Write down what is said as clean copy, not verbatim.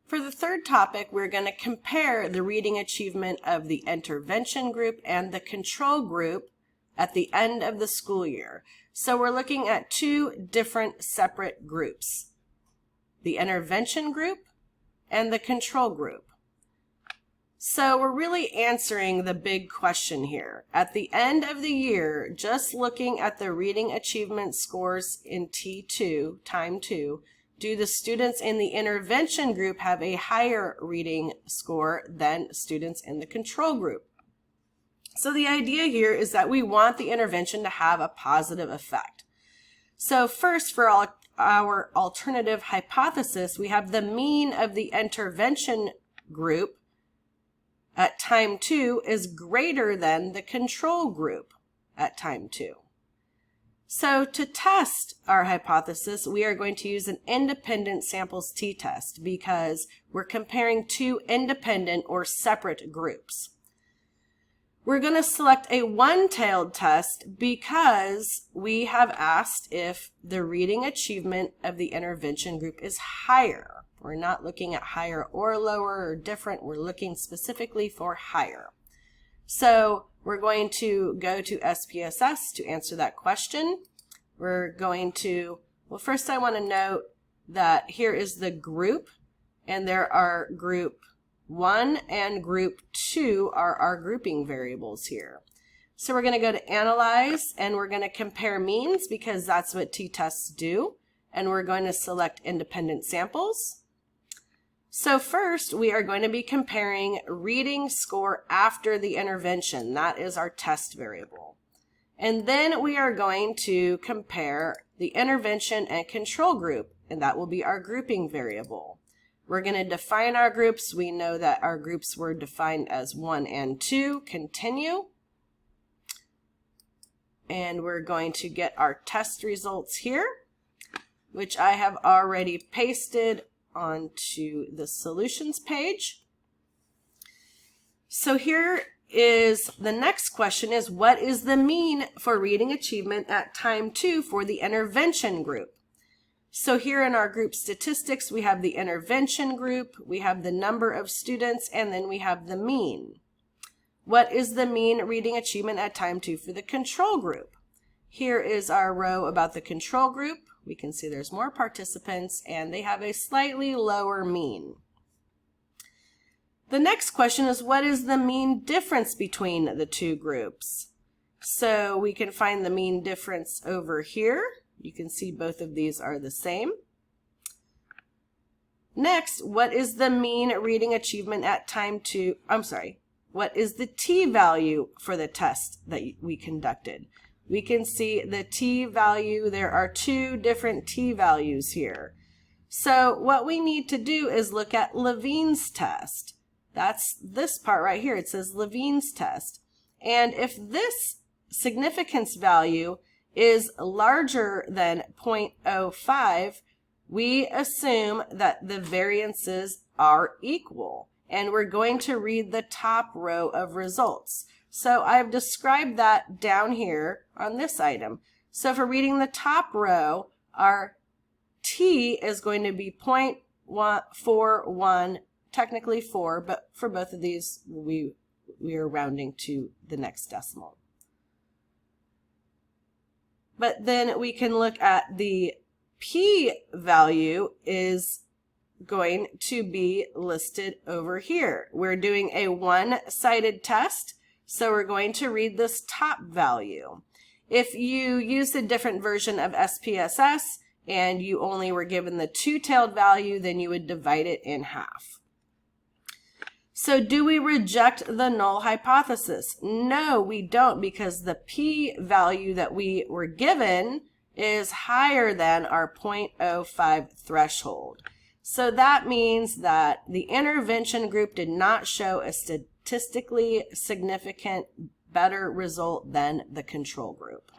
For the third topic, we're going to compare the reading achievement of the intervention group and the control group at the end of the school year. So we're looking at two different separate groups, the intervention group and the control group. So we're really answering the big question here. At the end of the year, just looking at the reading achievement scores in T2, time 2, do the students in the intervention group have a higher reading score than students in the control group? So the idea here is that we want the intervention to have a positive effect. So first, for our alternative hypothesis, we have the mean of the intervention group at time 2 is greater than the control group at time 2. So to test our hypothesis, we are going to use an independent samples t-test because we're comparing two independent or separate groups. We're going to select a one-tailed test because we have asked if the reading achievement of the intervention group is higher. We're not looking at higher or lower or different. We're looking specifically for higher. So we're going to go to SPSS to answer that question. We're going to, well, first I want to note that here is the group, and there are group 1 and group 2 are our grouping variables here. So we're going to go to Analyze, and we're going to compare means because that's what t-tests do, and we're going to select independent samples. So first, we are going to be comparing reading score after the intervention. That is our test variable. And then we are going to compare the intervention and control group, and that will be our grouping variable. We're going to define our groups. We know that our groups were defined as 1 and 2. Continue. And we're going to get our test results here, which I have already pasted onto the solutions page. So here is the next question is, what is the mean for reading achievement at time 2 for the intervention group? So here in our group statistics, we have the intervention group, we have the number of students, and then we have the mean. What is the mean reading achievement at time 2 for the control group? Here is our row about the control group. We can see there's more participants and they have a slightly lower mean. The next question is, what is the mean difference between the two groups? So we can find the mean difference over here. You can see both of these are the same. Next, what is the mean reading achievement at time 2? What is the t-value for the test that we conducted? We can see the t-value. There are two different t-values here. So what we need to do is look at Levine's test. That's this part right here. It says Levine's test. And if this significance value is larger than 0.05, we assume that the variances are equal. And we're going to read the top row of results. So I've described that down here on this item. So for reading the top row, our t is going to be 0.41, technically 4, but for both of these, we are rounding to the next decimal. But then we can look at the p-value is going to be listed over here. We're doing a one-sided test, so we're going to read this top value. If you use a different version of SPSS and you only were given the two-tailed value, then you would divide it in half. So do we reject the null hypothesis? No, we don't, because the p-value that we were given is higher than our 0.05 threshold. So that means that the intervention group did not show a statistically significant better result than the control group.